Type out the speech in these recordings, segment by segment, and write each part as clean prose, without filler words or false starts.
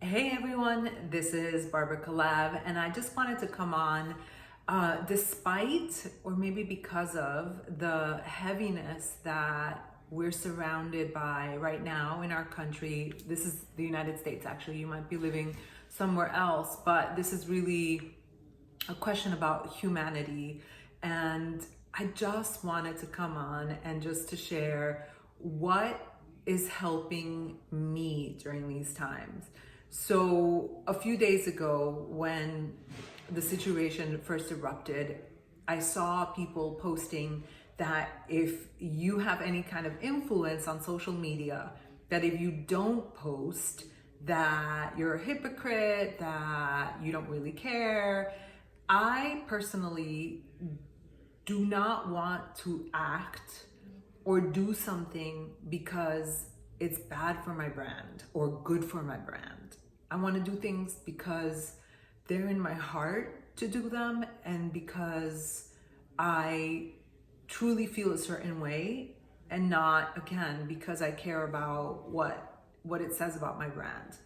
Hey everyone, this is Barbara Kalev, and I just wanted to come on despite, or maybe because of, the heaviness that we're surrounded by right now in our country. This is the United States, actually. You might be living somewhere else, but this is really a question about humanity. And I just wanted to come on and just to share what is helping me during these times. So a few days ago, when the situation first erupted, I saw people posting that if you have any kind of influence on social media, that if you don't post, that you're a hypocrite, that you don't really care. I personally do not want to act or do something because it's bad for my brand or good for my brand. I want to do things because they're in my heart to do them, and because I truly feel a certain way, and not, again, because I care about what it says about my brand.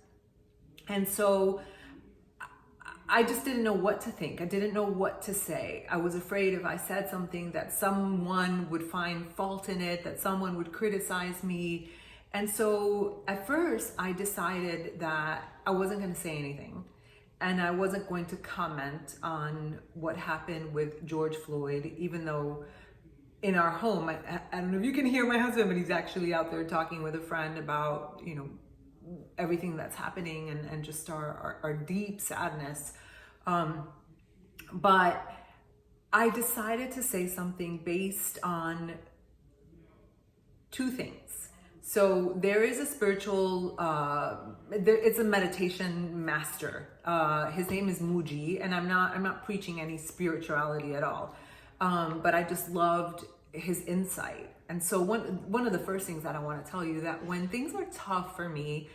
And so I just didn't know what to think. I didn't know what to say. I was afraid if I said something that someone would find fault in it, that someone would criticize me. And so at first I decided that I wasn't going to say anything, and I wasn't going to comment on what happened with George Floyd, even though in our home, I don't know if you can hear my husband, but he's actually out there talking with a friend about, everything that's happening, and just our deep sadness. But I decided to say something based on two things. So there is a spiritual, it's a meditation master. His name is Mooji, and I'm not preaching any spirituality at all. But I just loved his insight. And so one of the first things that I want to tell you, that when things are tough for me,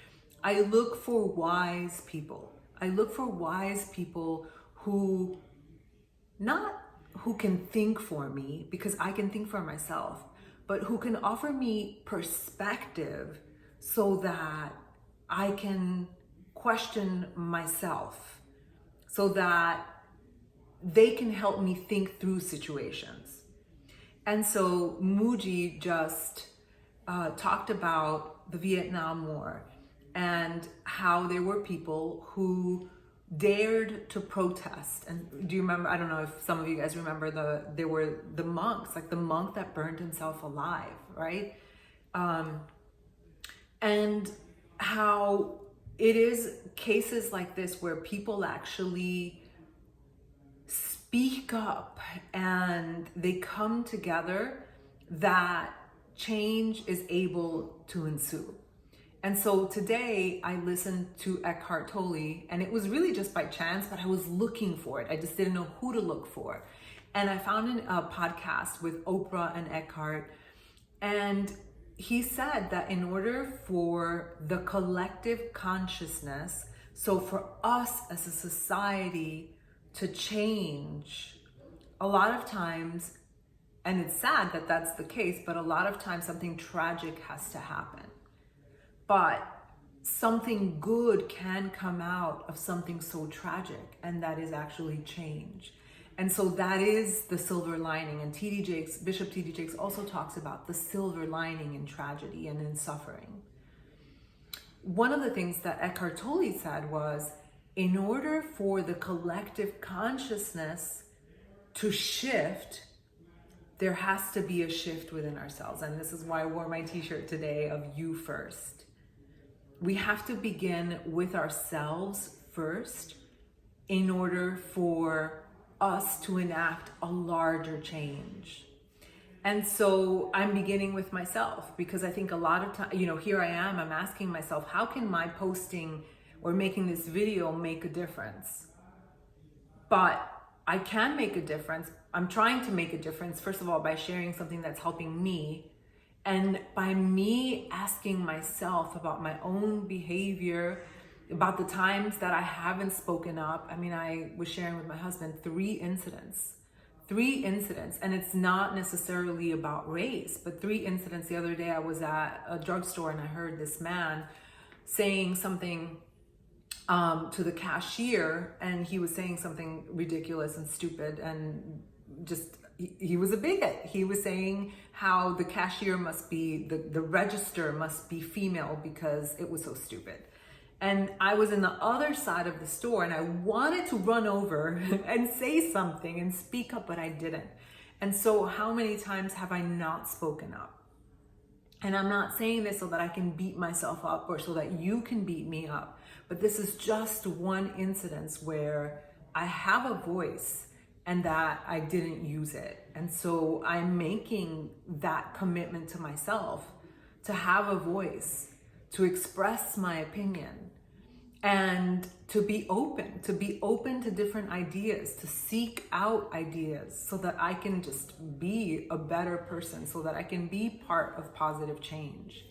I look for wise people. I look for wise people who can think for me, because I can think for myself, but who can offer me perspective so that I can question myself, so that they can help me think through situations. And so Mooji just talked about the Vietnam War and how there were people who dared to protest. And do you remember, I don't know if some of you guys remember, there were the monks, like the monk that burned himself alive, right? And how it is cases like this where people actually speak up and they come together, that change is able to ensue. And so today I listened to Eckhart Tolle, and it was really just by chance, but I was looking for it. I just didn't know who to look for. And I found a podcast with Oprah and Eckhart, and he said that in order for the collective consciousness, so for us as a society to change, a lot of times, and it's sad that that's the case, but a lot of times something tragic has to happen. But something good can come out of something so tragic, and that is actually change. And so that is the silver lining. And Bishop T.D. Jakes also talks about the silver lining in tragedy and in suffering. One of the things that Eckhart Tolle said was, in order for the collective consciousness to shift, there has to be a shift within ourselves. And this is why I wore my t-shirt today of "You First." We have to begin with ourselves first in order for us to enact a larger change. And so I'm beginning with myself, because I think a lot of time, here I am, I'm asking myself, how can my posting or making this video make a difference? But I can make a difference. I'm trying to make a difference, first of all, by sharing something that's helping me, and by me asking myself about my own behavior, about the times that I haven't spoken up. I mean, I was sharing with my husband 3 incidents, and it's not necessarily about race, but 3 incidents. The other day I was at a drugstore and I heard this man saying something to the cashier, and he was saying something ridiculous and stupid, and just he was a bigot. He was saying how the cashier must be, the register must be female because it was so stupid. And I was in the other side of the store, and I wanted to run over and say something and speak up, but I didn't. And so how many times have I not spoken up? And I'm not saying this so that I can beat myself up or so that you can beat me up, but this is just one incidence where I have a voice and that I didn't use it. And so I'm making that commitment to myself to have a voice, to express my opinion, and to be open to different ideas, to seek out ideas so that I can just be a better person, so that I can be part of positive change.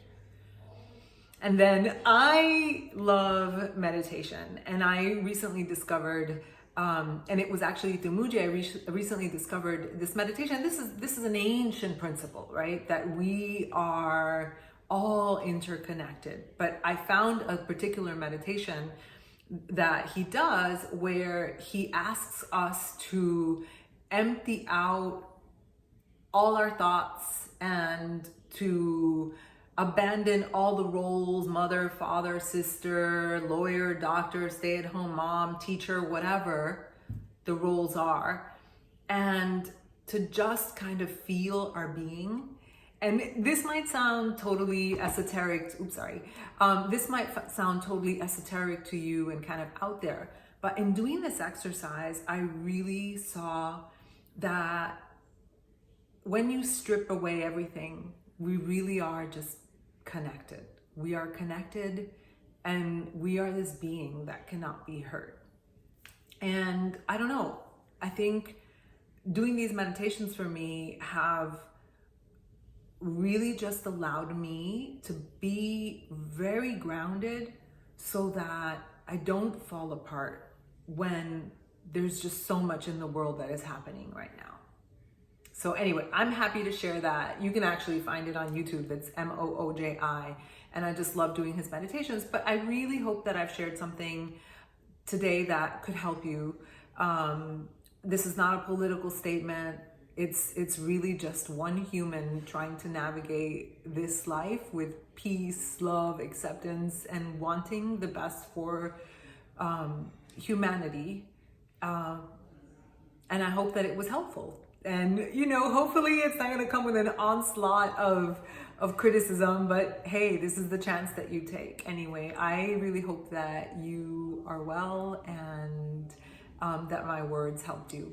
And then I love meditation, and I recently discovered, and it was actually through Mooji, I recently discovered this meditation. This is an ancient principle, right? That we are all interconnected. But I found a particular meditation that he does where he asks us to empty out all our thoughts and to abandon all the roles, mother, father, sister, lawyer, doctor, stay-at-home mom, teacher, whatever the roles are, and to just kind of feel our being. And this might sound totally esoteric, this might sound totally esoteric to you and kind of out there, but in doing this exercise, I really saw that when you strip away everything, we really are just connected. We are connected, and we are this being that cannot be hurt. And I don't know, I think doing these meditations for me have really just allowed me to be very grounded so that I don't fall apart when there's just so much in the world that is happening right now. So anyway, I'm happy to share that. You can actually find it on YouTube. It's Mooji, and I just love doing his meditations. But I really hope that I've shared something today that could help you. This is not a political statement. It's really just one human trying to navigate this life with peace, love, acceptance, and wanting the best for humanity. And I hope that it was helpful. And, hopefully it's not going to come with an onslaught of criticism, but hey, this is the chance that you take. Anyway, I really hope that you are well and that my words helped you.